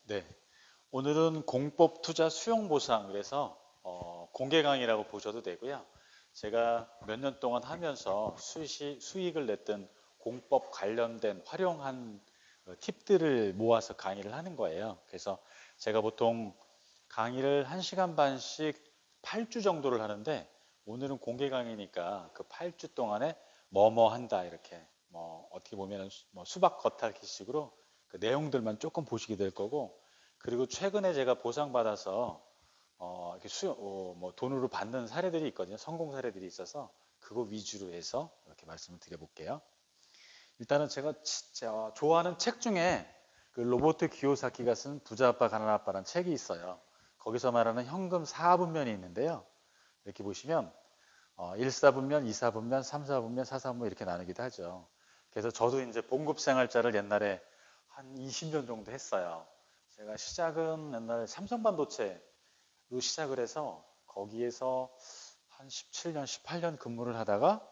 네, 오늘은 공법 투자 수용 보상 그래서 공개 강의라고 보셔도 되고요. 제가 몇 년 동안 하면서 수익을 냈던 공법 관련된 활용한 팁들을 모아서 강의를 하는 거예요. 그래서 제가 보통 강의를 1시간 반씩 8주 정도를 하는데 오늘은 공개 강의니까 그 8주 동안에 뭐뭐 한다 이렇게 뭐 어떻게 보면 뭐 수박 겉핥기식으로 그 내용들만 조금 보시게 될 거고 그리고 최근에 제가 보상받아서 이렇게 뭐 돈으로 받는 사례들이 있거든요. 성공 사례들이 있어서 그거 위주로 해서 이렇게 말씀을 드려볼게요. 일단은 제가 진짜 좋아하는 책 중에 그 로버트 기요사키가 쓴 부자 아빠 가난 아빠라는 책이 있어요. 거기서 말하는 현금 4분면이 있는데요. 이렇게 보시면 1사분면, 2사분면, 3사분면, 4사분면 이렇게 나누기도 하죠. 그래서 저도 이제 봉급 생활자를 옛날에 한 20년 정도 했어요. 제가 시작은 옛날에 삼성반도체로 시작을 해서 거기에서 한 17년, 18년 근무를 하다가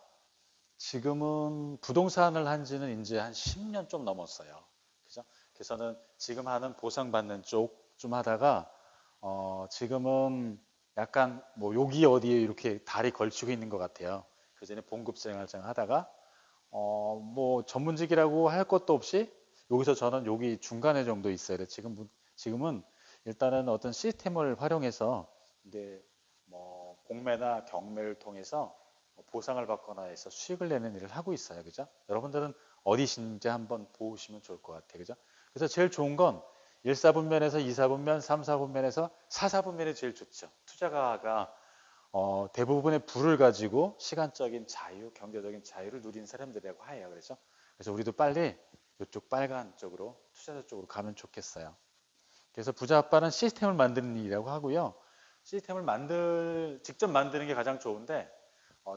지금은 부동산을 한 지는 이제 한 10년 좀 넘었어요. 그죠? 그래서는 지금 하는 보상받는 쪽 좀 하다가 지금은 약간 뭐 여기 어디에 이렇게 다리 걸치고 있는 것 같아요. 그 전에 봉급생활장 하다가 뭐 전문직이라고 할 것도 없이 여기서 저는 여기 중간에 정도 있어야 돼. 지금은 일단은 어떤 시스템을 활용해서 이제 뭐 공매나 경매를 통해서 보상을 받거나 해서 수익을 내는 일을 하고 있어요. 그죠? 여러분들은 어디신지 한번 보시면 좋을 것 같아요. 그죠? 그래서 제일 좋은 건 1사분면에서 2사분면, 3사분면에서 4사분면이 제일 좋죠. 투자가가 대부분의 부를 가지고 시간적인 자유, 경제적인 자유를 누리는 사람들이라고 해요. 그래서 우리도 빨리 이쪽 빨간 쪽으로 투자자 쪽으로 가면 좋겠어요. 그래서 부자 아빠는 시스템을 만드는 일이라고 하고요. 시스템을 직접 만드는 게 가장 좋은데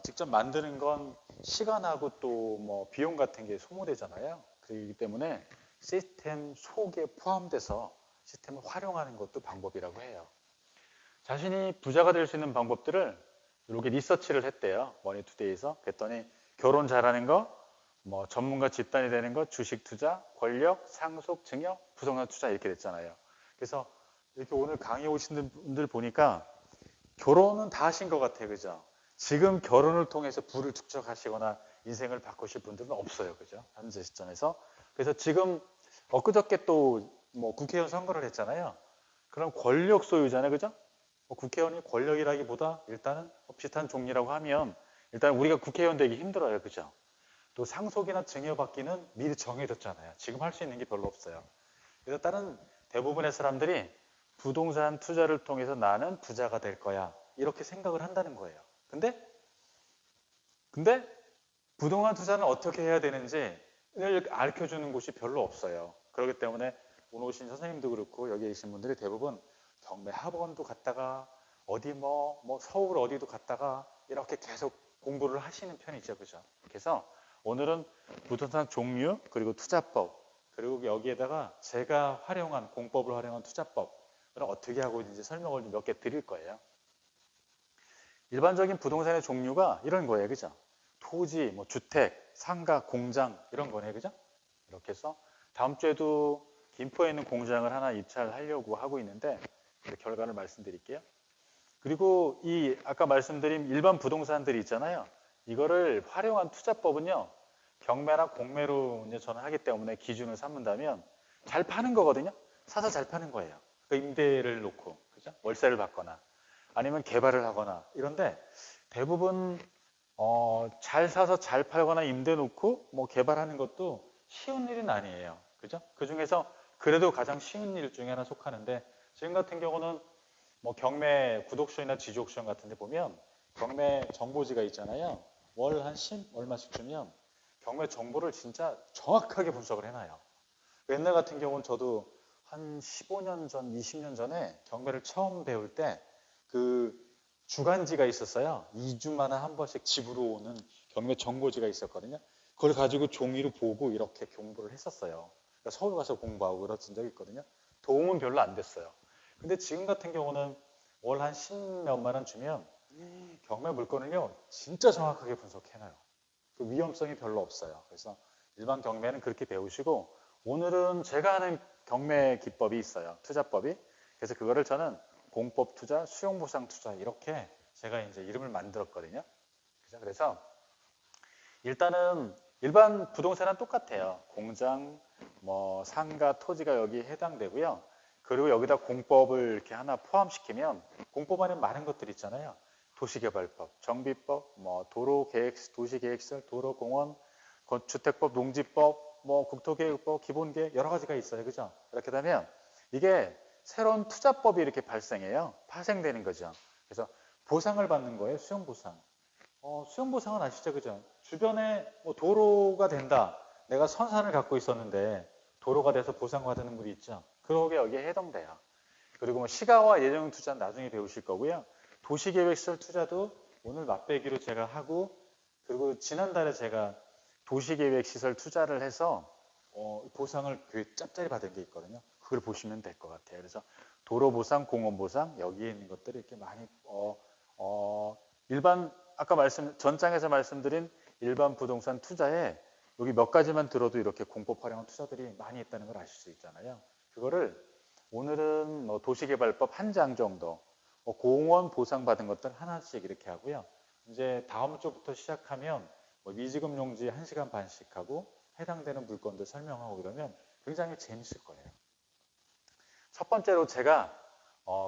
직접 만드는 건 시간하고 또 뭐 비용 같은 게 소모되잖아요. 그렇기 때문에 시스템 속에 포함돼서 시스템을 활용하는 것도 방법이라고 해요. 자신이 부자가 될 수 있는 방법들을 이렇게 리서치를 했대요. 머니투데이에서. 그랬더니 결혼 잘하는 거, 뭐 전문가 집단이 되는 거, 주식 투자, 권력, 상속, 증여, 부동산 투자 이렇게 됐잖아요. 그래서 이렇게 오늘 강의 오신 분들 보니까 결혼은 다 하신 것 같아요. 그죠? 지금 결혼을 통해서 부를 축적하시거나 인생을 바꾸실 분들은 없어요. 그죠? 현재 시점에서. 그래서 지금 엊그저께 또 뭐 국회의원 선거를 했잖아요. 그럼 권력 소유잖아요. 그죠? 뭐 국회의원이 권력이라기보다 일단은 비슷한 종류라고 하면 일단 우리가 국회의원 되기 힘들어요. 그죠? 또 상속이나 증여받기는 미리 정해졌잖아요. 지금 할 수 있는 게 별로 없어요. 그래서 다른 대부분의 사람들이 부동산 투자를 통해서 나는 부자가 될 거야. 이렇게 생각을 한다는 거예요. 근데 부동산 투자는 어떻게 해야 되는지를 가르쳐 주는 곳이 별로 없어요. 그렇기 때문에 오늘 오신 선생님도 그렇고 여기 계신 분들이 대부분 경매 학원도 갔다가 어디 뭐 서울 어디도 갔다가 이렇게 계속 공부를 하시는 편이죠. 그죠? 그래서 오늘은 부동산 종류 그리고 투자법 그리고 여기에다가 제가 활용한 공법을 활용한 투자법을 어떻게 하고 있는지 설명을 몇 개 드릴 거예요. 일반적인 부동산의 종류가 이런 거예요. 그죠? 토지, 뭐 주택, 상가, 공장 이런 거네. 그죠? 이렇게 해서 다음 주에도 김포에 있는 공장을 하나 입찰하려고 하고 있는데 결과를 말씀드릴게요. 그리고 이 아까 말씀드린 일반 부동산들이 있잖아요. 이거를 활용한 투자법은요. 경매나 공매로 이제 저는 하기 때문에 기준을 삼는다면 잘 파는 거거든요. 사서 잘 파는 거예요. 그 임대를 놓고 그죠? 월세를 받거나 아니면 개발을 하거나 이런데 대부분 잘 사서 잘 팔거나 임대 놓고 뭐 개발하는 것도 쉬운 일은 아니에요. 그죠? 그 중에서 그래도 가장 쉬운 일 중에 하나 속하는데 지금 같은 경우는 뭐 경매 구독수이나 지주옥션 같은 데 보면 경매 정보지가 있잖아요. 월 한 10 얼마씩 주면 경매 정보를 진짜 정확하게 분석을 해놔요. 옛날 같은 경우는 저도 한 15년 전, 20년 전에 경매를 처음 배울 때 그 주간지가 있었어요. 2주마다 한 번씩 집으로 오는 경매 정보지가 있었거든요. 그걸 가지고 종이로 보고 이렇게 공부를 했었어요. 그러니까 서울 가서 공부하고 그런 적이 있거든요. 도움은 별로 안 됐어요. 근데 지금 같은 경우는 월 한 10몇만 원 주면 경매 물건을요 진짜 정확하게 분석해놔요. 그 위험성이 별로 없어요. 그래서 일반 경매는 그렇게 배우시고 오늘은 제가 하는 경매 기법이 있어요. 투자법이. 그래서 그거를 저는 공법 투자, 수용 보상 투자 이렇게 제가 이제 이름을 만들었거든요. 그래서 일단은 일반 부동산은 똑같아요. 공장, 뭐 상가, 토지가 여기에 해당되고요. 그리고 여기다 공법을 이렇게 하나 포함시키면 공법 안에 많은 것들이 있잖아요. 도시개발법, 정비법, 뭐 도로계획, 도시계획설, 도로공원, 건축주택법, 농지법, 뭐 국토계획법, 기본계획 여러 가지가 있어요. 그죠? 이렇게 되면 이게 새로운 투자법이 이렇게 발생해요. 파생되는 거죠. 그래서 보상을 받는 거예요. 수용보상. 수용보상은 아시죠? 그죠? 주변에 뭐 도로가 된다. 내가 선산을 갖고 있었는데 도로가 돼서 보상받는 물이 있죠. 그러게 여기에 해당돼요. 그리고 뭐 시가와 예정 투자는 나중에 배우실 거고요. 도시계획설 투자도 오늘 맛배기로 제가 하고, 그리고 지난달에 제가 도시계획시설 투자를 해서 보상을 짭짤이 받은 게 있거든요. 그걸 보시면 될 것 같아요. 그래서 도로보상, 공원보상 여기에 있는 것들이 이렇게 많이 일반 아까 전장에서 말씀드린 일반 부동산 투자에 여기 몇 가지만 들어도 이렇게 공법 활용한 투자들이 많이 있다는 걸 아실 수 있잖아요. 그거를 오늘은 뭐 도시개발법 한 장 정도, 공원 보상 받은 것들 하나씩 이렇게 하고요. 이제 다음 주부터 시작하면 뭐 미지급용지 1시간 반씩 하고 해당되는 물건들 설명하고 그러면 굉장히 재밌을 거예요. 첫 번째로 제가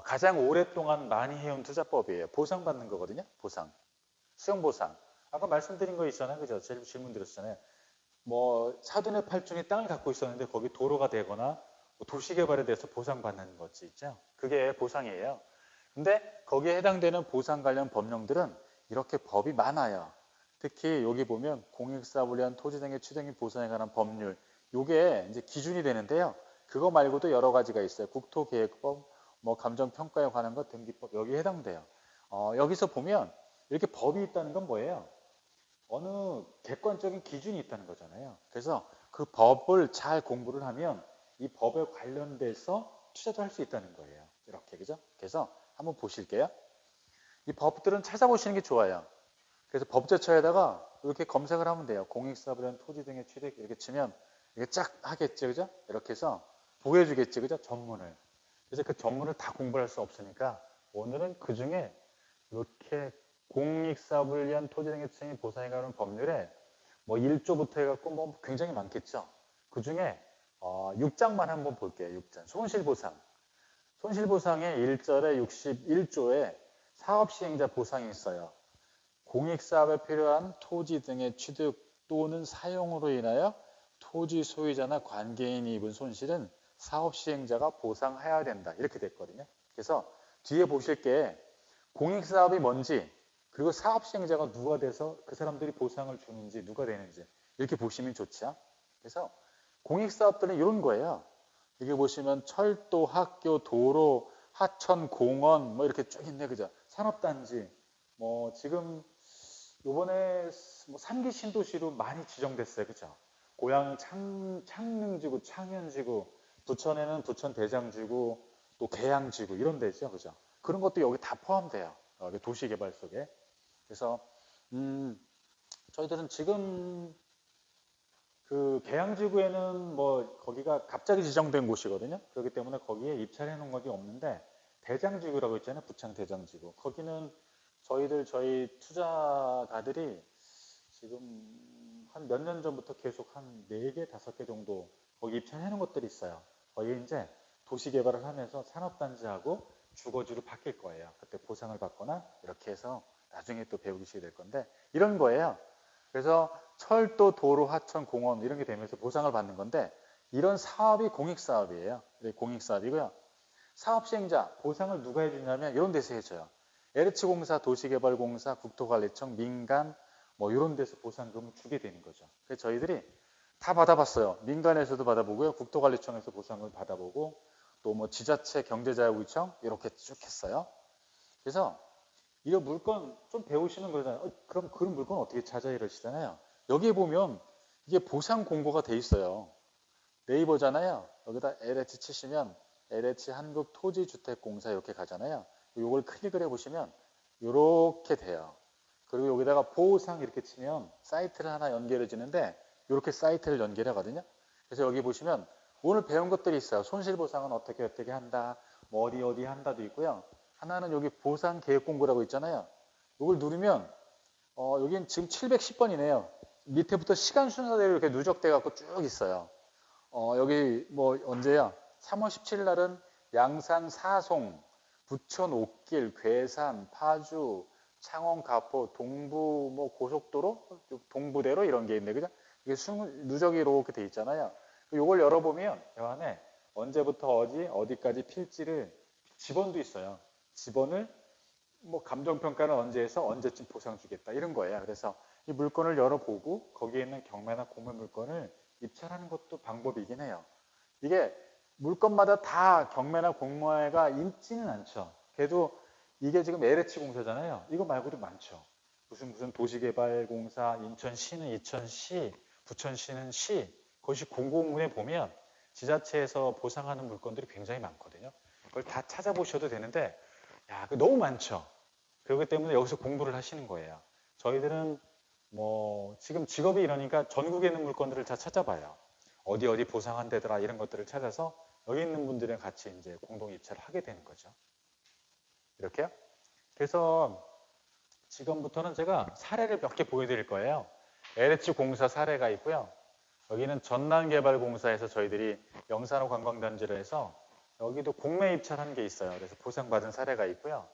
가장 오랫동안 많이 해온 투자법이에요. 보상받는 거거든요. 보상. 수용보상. 아까 말씀드린 거 있잖아요. 그죠? 제일 질문 드렸잖아요. 뭐 사돈의 팔중에 땅을 갖고 있었는데 거기 도로가 되거나 뭐 도시개발에 대해서 보상받는 거지 있죠. 그게 보상이에요. 근데 거기에 해당되는 보상 관련 법령들은 이렇게 법이 많아요. 특히 여기 보면 공익사업을 위한 토지 등의 취득 및 보상에 관한 법률, 이게 이제 기준이 되는데요. 그거 말고도 여러 가지가 있어요. 국토계획법, 뭐 감정평가에 관한 것 등기법 여기에 해당돼요. 여기서 보면 이렇게 법이 있다는 건 뭐예요? 어느 객관적인 기준이 있다는 거잖아요. 그래서 그 법을 잘 공부를 하면 이 법에 관련돼서 투자도 할 수 있다는 거예요. 이렇게, 그죠? 그래서 한번 보실게요. 이 법들은 찾아보시는 게 좋아요. 그래서 법제처에다가 이렇게 검색을 하면 돼요. 공익사업을 한 토지 등의 취득 이렇게 치면 이게 쫙 하겠죠, 그죠? 이렇게 해서 보여주겠죠, 그죠? 전문을. 그래서 그 전문을 다 공부할 수 없으니까 오늘은 그 중에 이렇게 공익사업을 위한 토지 등의 취득 및 보상에 관한 법률에 뭐 1조부터 해갖고 뭐 굉장히 많겠죠. 그 중에 6장만 한번 볼게요. 6장. 손실보상. 손실보상의 1절에 61조에 사업시행자 보상이 있어요. 공익사업에 필요한 토지 등의 취득 또는 사용으로 인하여 토지 소유자나 관계인이 입은 손실은 사업시행자가 보상해야 된다. 이렇게 됐거든요. 그래서 뒤에 보실 게 공익사업이 뭔지, 그리고 사업시행자가 누가 돼서 그 사람들이 보상을 주는지, 누가 되는지 이렇게 보시면 좋죠. 그래서 공익사업들은 이런 거예요. 여기 보시면 철도, 학교, 도로, 하천, 공원 뭐 이렇게 쭉 있네, 그죠? 산업단지 뭐 지금 요번에 뭐 3기 신도시로 많이 지정됐어요, 그죠? 고양 창릉지구, 창현지구, 부천에는 부천 대장지구, 또 계양지구 이런 데죠, 그죠? 그런 것도 여기 다 포함돼요. 여기 도시개발 속에. 그래서 저희들은 지금 그 계양지구에는 뭐 거기가 갑자기 지정된 곳이거든요. 그렇기 때문에 거기에 입찰해 놓은 것이 없는데 대장지구라고 있잖아요. 부천 대장지구. 거기는 저희 투자가들이 지금 한 몇 년 전부터 계속 한 4개, 5개 정도 거기 입찰해 놓은 것들이 있어요. 거기 이제 도시개발을 하면서 산업단지하고 주거지로 바뀔 거예요. 그때 보상을 받거나 이렇게 해서 나중에 또 배우시게 될 건데 이런 거예요. 그래서 철도, 도로, 하천, 공원 이런 게 되면서 보상을 받는 건데 이런 사업이 공익사업이에요. 공익사업이고요. 사업시행자 보상을 누가 해주냐면 이런 데서 해줘요. LH공사, 도시개발공사, 국토관리청, 민간 뭐 이런 데서 보상금을 주게 되는 거죠. 그래서 저희들이 다 받아봤어요. 민간에서도 받아보고요. 국토관리청에서 보상을 받아보고 또 뭐 지자체 경제자유구청 이렇게 쭉 했어요. 그래서 이런 물건 좀 배우시는 거잖아요. 그럼 그런 물건 어떻게 찾아 이러시잖아요. 여기에 보면 이게 보상 공고가 돼 있어요. 네이버잖아요. 여기다 LH 치시면 LH 한국토지주택공사 이렇게 가잖아요. 이걸 클릭을 해보시면 이렇게 돼요. 그리고 여기다가 보상 이렇게 치면 사이트를 하나 연결해 주는데 이렇게 사이트를 연결하거든요. 그래서 여기 보시면 오늘 배운 것들이 있어요. 손실보상은 어떻게 어떻게 한다, 뭐 어디 어디 한다도 있고요. 하나는 여기 보상계획공고라고 있잖아요. 이걸 누르면 여긴 지금 710번이네요. 밑에부터 시간 순서대로 이렇게 누적돼 갖고 쭉 있어요. 여기 뭐 언제야? 3월 17일 날은 양산 사송, 부천 옥길, 괴산, 파주, 창원 가포, 동부 뭐 고속도로, 동부대로 이런 게 있네. 그죠? 이게 누적이 이렇게 돼 있잖아요. 이걸 열어보면 이 안에 언제부터 어디까지 필지를 지번도 있어요. 지번을 뭐 감정평가는 언제 해서 언제쯤 보상 주겠다 이런 거예요. 그래서 이 물건을 열어보고 거기에 있는 경매나 공매 물건을 입찰하는 것도 방법이긴 해요. 이게 물건마다 다 경매나 공매가 있지는 않죠. 그래도 이게 지금 LH 공사잖아요. 이거 말고도 많죠. 무슨 도시개발공사, 인천시는 인천시, 부천시는 시, 그것이 공공문에 보면 지자체에서 보상하는 물건들이 굉장히 많거든요. 그걸 다 찾아보셔도 되는데, 야, 너무 많죠. 그렇기 때문에 여기서 공부를 하시는 거예요. 저희들은 뭐 지금 직업이 이러니까 전국에 있는 물건들을 다 찾아봐요. 어디 보상한 데더라 이런 것들을 찾아서 여기 있는 분들이랑 같이 이제 공동 입찰을 하게 되는 거죠. 이렇게요. 그래서 지금부터는 제가 사례를 몇 개 보여드릴 거예요. LH 공사 사례가 있고요. 여기는 전남개발공사에서 저희들이 영산호 관광단지를 해서 여기도 공매 입찰한 게 있어요. 그래서 보상받은 사례가 있고요.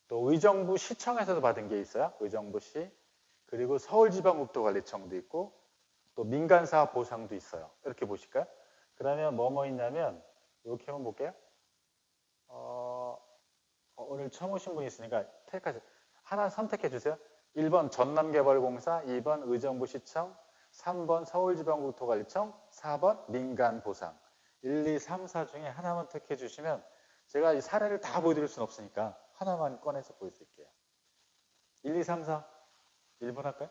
또 의정부 시청에서도 받은 게 있어요. 의정부시. 그리고 서울지방국토관리청도 있고 또 민간사업 보상도 있어요. 이렇게 보실까요? 그러면 뭐 있냐면 이렇게 한번 볼게요. 오늘 처음 오신 분이 있으니까 하나 선택해 주세요. 1번 전남개발공사, 2번 의정부시청, 3번 서울지방국토관리청, 4번 민간보상. 1, 2, 3, 4 중에 하나만 택해 주시면 제가 이 사례를 다 보여드릴 수는 없으니까 하나만 꺼내서 보여드릴게요. 1, 2, 3, 4. 1번 할까요?